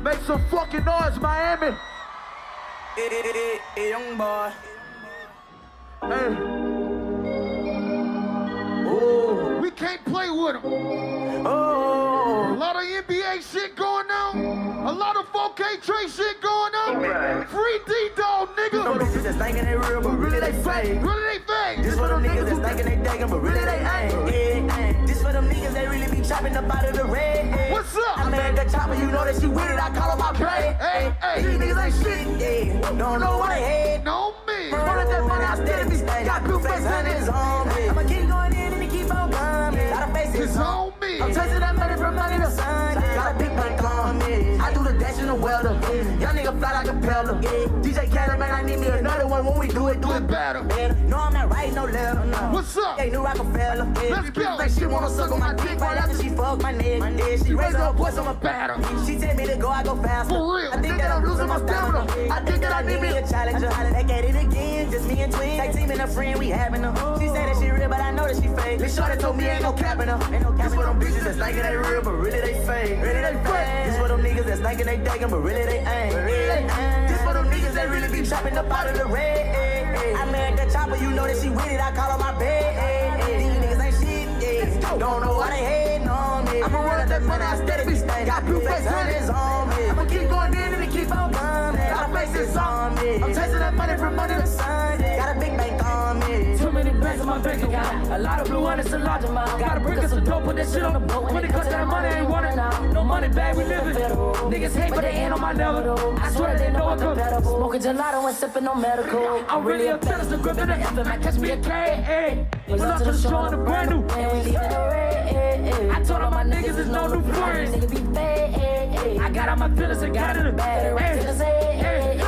Make some fucking noise, Miami. Hey, Youngboy. Hey. Oh, we can't play with them. Oh, A lot of NBA shit going on. A lot of 4K Trey shit going on. Free D-Dog, nigga. some bitches that's thinking they real, but really they fake. Really they fake. This for them niggas that's thinking they dagging, but really they ain't. Yeah. This for them niggas that really be chopping up out of the red. What's up? I made that chopper, you know that she with it. I call her my play. Hey, hey. These niggas ain't shit. Yeah. Don't know what they had. No me. Run that money, I steady be staying. Got blue face hundreds on me. I'ma keep going in and keep on coming. Got a face It's on me. I'm chasing that money from money to Sunday. Got a big bank on me. I do the dash in the welder. Young nigga fly like a peddler. DJ Khaled, man, I need me another one. When we do it better. No, I'm not writing no letter. No. What's up? Ain't new Rockefeller. Let's go. Like she wanna suck on my dick right after she fuck my neck. She raised her voice, I'm a batter. She tell me to go, I go faster. For real. I think that I'm losing my stamina. I think that I need me a challenger. Back at it again, just me and twins. Tag team and a friend, we having her. She say that she real, but I know that she fake. This shorty told me ain't no capping her. This for them bitches that's thinking they real, but really they fake. Really they fake. This for them niggas that's thinking they dagging, but really they ain't. This for them niggas that really be chopping up out of the red. I made that chopper, you know that she with it. I call her my bed. These niggas ain't shit. Don't know why they hating on me. I'ma run up that money, I steady be staying. Got blue face hundreds on me. I'ma keep going in and keep on coming. Got a faces on me. I'm chasing that money from Monday to Sunday. Got a big bank on me. Too many banks in my bank account. A lot of blue hundreds, a large amount. Gotta brick us some dope, put that shit on the boat. When it comes to that money, ain't want it now. No money bag, we living. Niggas hate, but they ain't on my level. I swear they know I'm compatible. Smoking gelato and sipping on medical. I'm really a pedestal, the grip of the anthem. I catch me a K. Pull up to the show on the brand new. And we leaving the red. I told all my niggas there's no new friends. Niggas be fake. I got all my feelings and got in the bag.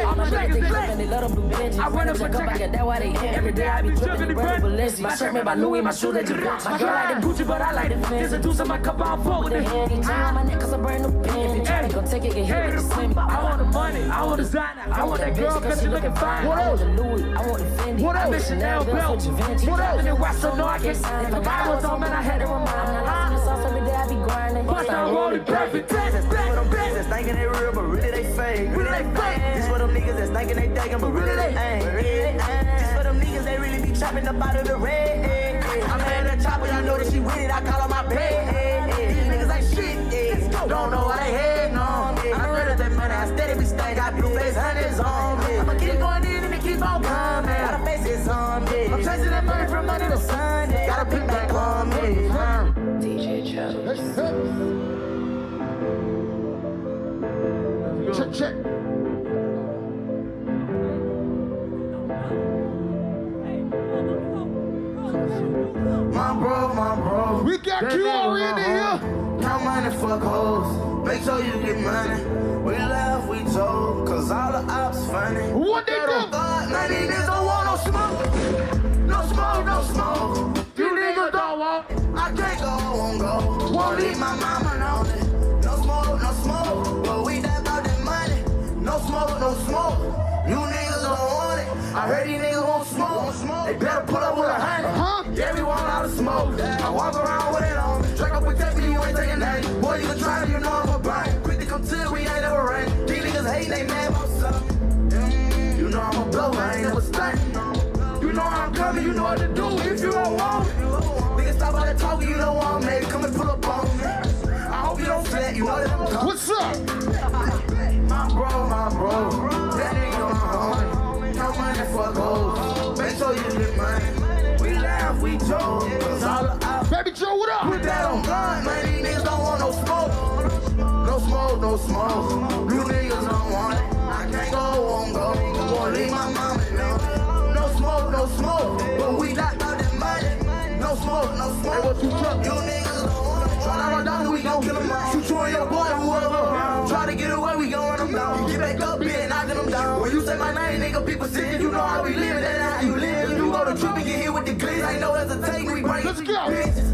All my niggas they live and they love them blue bitches. I run up and come back and that's why they hit. Every day I be dripping the brand new Balenci. My shirt made by Louis, my shoe that you got. My girl like the Gucci, but I like the Fendi. There's a deuce in my cup, I'm full with the hand. He on my neck cause a brand new pen. If you try to go take it, get hit with the slim. I want the money, I want designer. I want that girl cause she looking fine. I want the Louis, I want the Fendi. I want the Chanel belt. What up? And watch so no I can't sign. If I was on man, I had to remind. I'm not sauce every day, I be grinding. Bust down rolling perfect. This for them bitches that's thinking they real, but really they fake. Really they fake. This for them niggas that's thinking they dagging, but really they ain't. This for them niggas they really be chopping up out of the red. I'm in that chopper, y'all know that she with it. I call her my bed. These niggas ain't shit. Don't know why they hating on me. I read that money, I steady be staying. Got blue face hundreds on me. I'ma keep going in and keep on coming. Got a faces on me. I'm chasing that money from Monday to Sunday. Got a big bank on me. DJ Chubbs. Check. My bro. We got Q-O in here. Count money, fuck hoes. Make sure you get money. We laugh, we told, cause all the ops funny. What they do? Now these niggas don't want no smoke. No smoke. You niggas don't want. I can't go, won't go. Won't leave my mama lonely. No smoke. But we die about that money. No smoke. You niggas don't want it. I heard these niggas won't smoke. They better pull up with a honey. Yeah, we want all the smoke. I walk around with it on me. Drink up with that, you ain't taking that. Boy, you can try, you know I'm a blind. Quick to come to it, we ain't never rain. These niggas hate, they mad about something. You know I'm a blow, I ain't never stunning. You know I'm coming, you know what to do if you don't want it. Niggas stop all that talking, you don't want me. Come and pull up on me. I hope you don't flat, you know that I'm coming. What's up? My bro. That nigga my homie. No money for gold. Make sure you get money. We laugh, we joke. Cause all the ops. Baby Joe, what up? Put that on gun. Man, these niggas don't want no smoke. No smoke. You niggas don't want it. I can't go, won't go. Won't leave my mama alone. No smoke. But we locked out that money. No smoke. Hey, what you truck? You niggas don't want it. Try to run down, we gon' kill them all. Shoot you and your boy, whoever. Try to get away, we gon' run them down. Get back up, bitch, knocking them down. When you say my name, nigga, people see you know how we live. That's how you live. You go to trip and get hit with the glitz. Ain't no hesitation, we bring Let's go.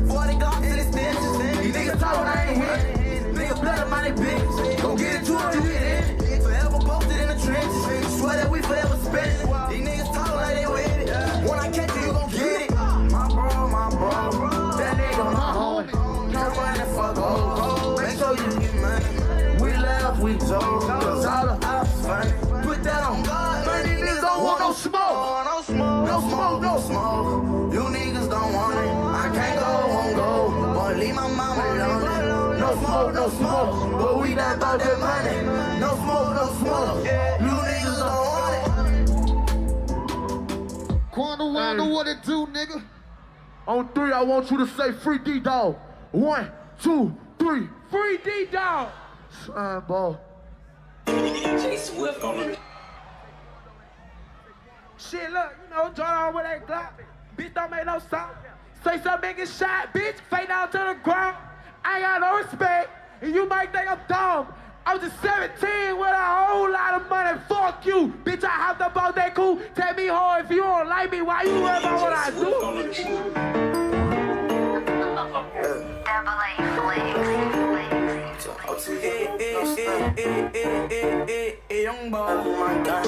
40 Glocks in the stitches. These niggas talk when I ain't hit. Nigga blood up my bitch. Go get it to him, you hit it. Forever posted in the trenches. Swear that we forever spend it. These niggas talk like they with it. When I catch you, you gon' get it. My bro. That nigga my homie. No money, fuck hoes. Make sure you get money. We laugh, we told. Cause all the fun. Put that on God. Man, these niggas don't want no smoke. No smoke, no smoke, no smoke. You niggas don't want it. I can't go, won't go. Boy, leave my mama alone. No smoke, no smoke. But we not about that money. No smoke, no smoke. You niggas don't want it. Quando Wanda, what it do, nigga? On 3, I want you to say free D-Dog. 1, 2, 3. Free D-Dog. Slime ball. J Swift on the shit, look, you know, join on with that Glock. Bitch don't make no sound. Say something get shot, bitch, fade down to the ground. I ain't got no respect, and you might think I'm dumb. I was just 17 with a whole lot of money. Fuck you, bitch. I hopped up out that cool. Tell me hard if you don't like me. Why you worry about what I do? Youngboy, my God,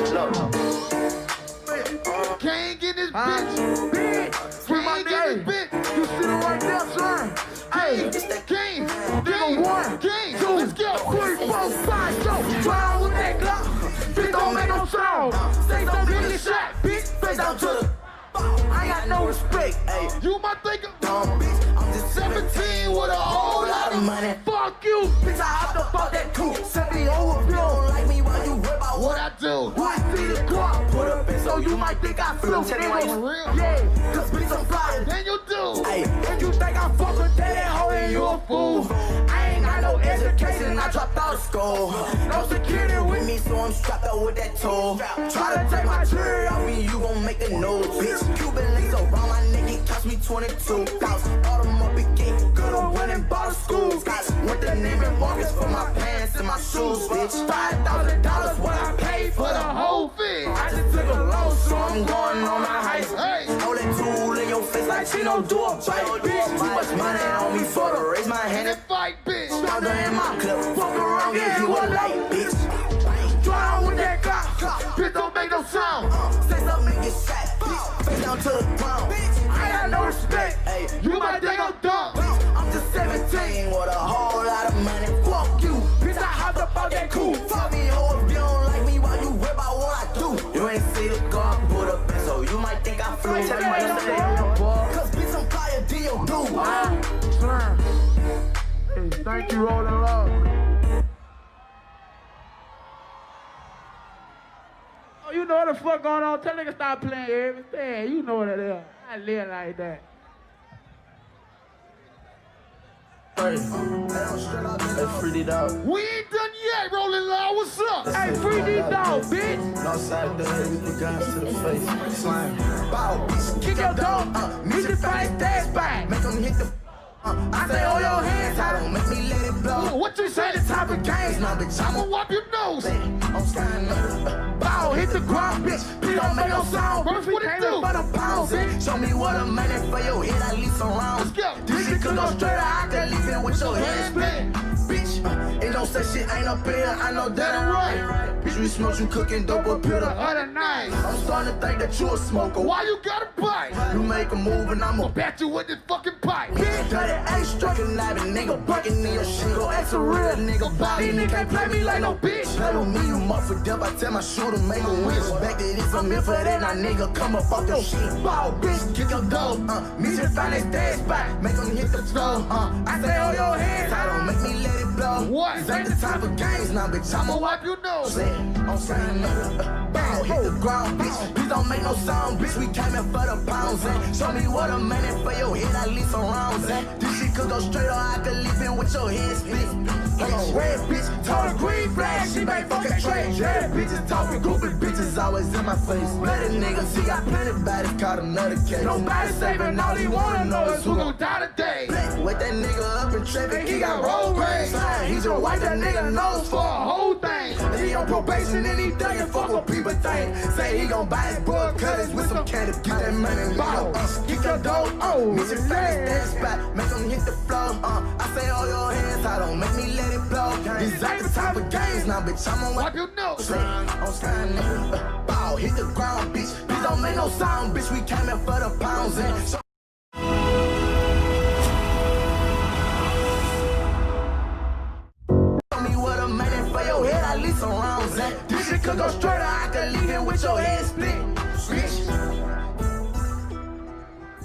Can't get this bitch. Can't Can't get this bitch. You sit right there, son. Hey, game, game, 1, game. 2, Let's go. 3, 4, 5, go. Try with that Glock. Bitch don't make no sound. Say something get shot, bitch. Face down to the. I got no respect. Hey, You might think I'm dumb bitch, I'm just 17 with a whole lot of money. Fuck you, bitch. I hopped up out that cool. 70 over, if you don't like me, why you worry about What I do? I see the Glock put up in, so you might think I flew. Tell me why you real? Yeah, cause bitch I'm fly. Then you do. Hey, And you think I fuck with that hoe and you a fool. I ain't got no education, I dropped out of school. No security with with me, so I'm strapped out with that tool. Try to take my cherry off me, you gon' make a nose, bitch. Cuban links around my neck, it cost me 22,000. Automobile gate, good on winning bottle schools. With the name and markets for my pants and my shoes, bitch. $5,000 what I paid For for the the whole whole. thing. I just took a loan, so I'm going on my heist. Hey. Hold that tool in your face like she don't do a bite, bitch. Too much money on me for to raise my hand And and fight, bitch. stronger in my clip. Fuck around, get you a light, bitch. Try with that Glock. Bitch don't make no sound. Say something, get shot, bitch. Face down to the ground, bitch. I got no respect. Hey, You might think I'm dumb. I'm just 17 with a whole lot of money. Fuck you, Bitch, I hopped up out that cool. fuck me, ho, if you don't like me, why you worry about what I do? You ain't see the car put up in, so you might think I flew. Tell me why you say I'm boy. Cause bitch, I'm fire, D.O. do. Son. Hey, thank you, Rolling Love. Oh, you know what the fuck going on? Tell niggas stop playing everything. You know what it is. I live like that. Let's free it out. We ain't done yet, Rolling Loud. What's up? Hey, free D-Dog, bitch. Outside the head with the guns to the face. Slime. Bow, bitch. Kick your dog. Music fight, dance back. Make them hit the. I say, hold your hands high, don't make me let it blow. What you say? The type of games. Nah, bitch, I'ma I'm wipe your nose. I'm skying up. Bow, hit the ground, bitch. Please don't make no sound. What We it came do? in for the pounds, bitch. Show me what a minute for your head, at least some rounds. Let's go. This shit could go straight, I can leave it with your head split. Bitch, ain't no such shit, ain't up in here, I know that ain't right. Bitch, we smoke you cooking dope up here the Other night. I'm starting to think that you a smoker. Why you gotta bite? You make a move and I'm a Bet you with this fucking pipe. bitch. That ain't striking knife and nigga breaking in your shit. Go ask a real nigga about These it. niggas can't play me like no bitch. Play with me, you mark for death. I tell my shooter, make a wish. Back to this, I'm here for that. Now nigga, come up off your shit. Ball, bitch, kick your dog. Me just find that dead spot. Make them hit the floor. I say, hold your hands. I don't make me let it blow. What? This ain't the time for games now, bitch. I'ma wipe Wipe your nose. I'm saying, bow, hit the ground, bitch. Please don't make no sound, bitch. We came in for the pounds, show me what a minute for your head, at least some rounds, This shit could go straight or I could leave it with your head split. Hold on, red bitch, told her green flag, she make fucking trade. Red bitches talking, goofy bitches always in my face. Bloody niggas, he got plenty bodies, caught another case. Nobody saving, all he wanna know is who gon' die today. Wake that nigga up in traffic, he got road rage. He just wipe that nigga nose for a whole thing. He on probation and he thuggin', fuck what people think. Say he gon' buy his bug cutters with some candy, get that money bottle. Kick your door, meet your friends, that spot, make them hit the floor. I say all your hands, I don't make me let it blow. These ain't the type of games now, bitch. I'ma Wipe your nose. I'm skying up, bow, hit the ground, bitch. Please don't make no sound, bitch. We came in for the pounds and. Show me what a minute for your head. some rounds at. This shit could go straight, I could leave it with your head split. Bitch.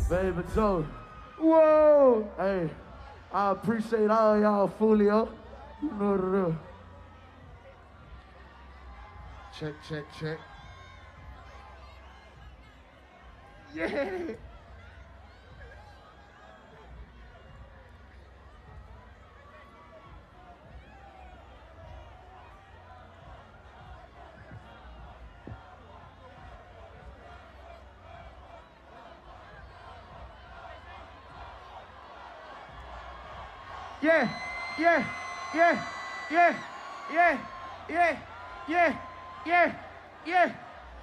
Baby Joe. Whoa! Hey, I appreciate all y'all fully up. You know what it is. Check, check, check. Yeah! Yeah, yeah, yeah, yeah, yeah, yeah, yeah, yeah, yeah,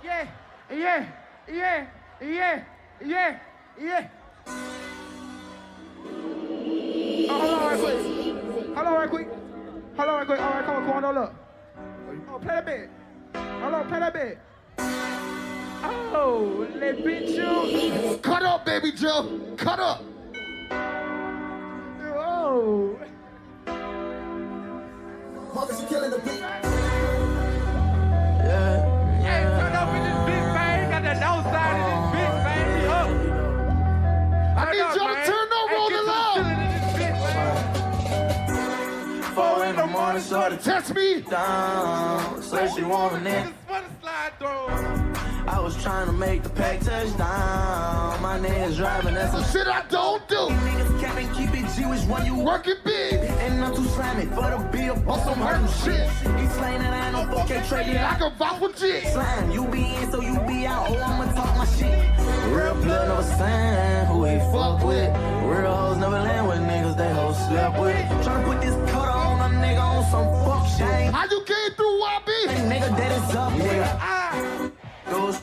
yeah, yeah, yeah, yeah, yeah, yeah. Hold on right quick. Hold on right quick. Hold on right quick. All right, come on, look. Oh, play that bit. Hold on, play that bit. Oh, let bitch you. Cut up, baby Joe. Cut up. Oh. Marcus, you killing the beat. Hey, turn up in this big bang. Got that outside in this big bang. Up. I need y'all to turn up, roll it loud. 4 in the morning, shorty Test me. down. Say she want a nigga. I was trying to make the pack touchdown. My niggas driving, that's some Shit I don't do. niggas capping, keep it G, which one you Working big. And I'm too slimy for the bill, bust some hurt shit. He slaying that I ain't no 4K trade, I yeah. can vouch for G. Slime, you be in, so you be out. Oh, I'ma talk my shit. Real blood never saying who he fuck with. Real hoes never land with niggas they hoes slept with. Tryna put this cutter on a nigga on some fuck shit. How you came through, YB? Nigga, that is up, nigga. Those.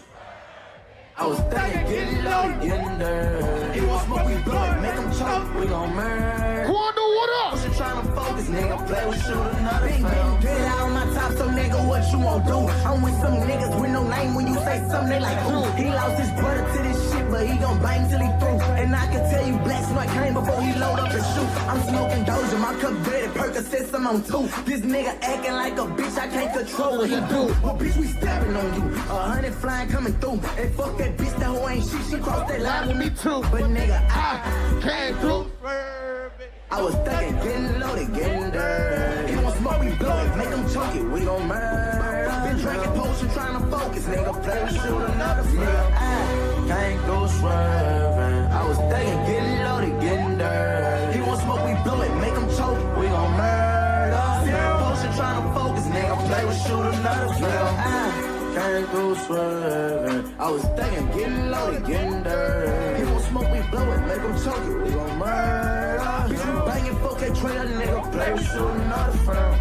I was thinking, getting low, getting dirty. He want smoke, we blow it, make him choke, we gon' murder. Quando, what up? She tryna focus, nigga, play with shoot another film. Get out on my top, so nigga, what you won't do? I'm with some niggas with no name, when you say something, they like, who? He lost his brother to this shit, but he gon' bang till he through. And I can tell you, Black Smoke came before he load up his shoe. I'm smoking Doja, my cup dirty, Percocets, I'm on 2. This nigga acting like a bitch, I can't control what he do. Well, bitch, we stepping on you. 100 flying coming through. And fuck that bitch, that hoe ain't shit, she crossed that line with me too. But nigga, I Came through. I was thugging, getting loaded, getting dirty. He want smoke, we blow it, make him choke it, we gon' murder. Been drinking potion, trying to focus, nigga, play with shoot another nigga. I can't go swerving. I was thugging, getting loaded, getting dirty. He want smoke, we blow it, make him choke it, we gon' murder. Drinking potion, trying to focus, nigga, play with shoot another nigga. Can't go swerving. I was thinking, getting loaded, getting dirty. He want smoke, we blow it, make him choke it, we gon' murder. Bitch, we banging 4K trailer, nigga, play with shooting another firm.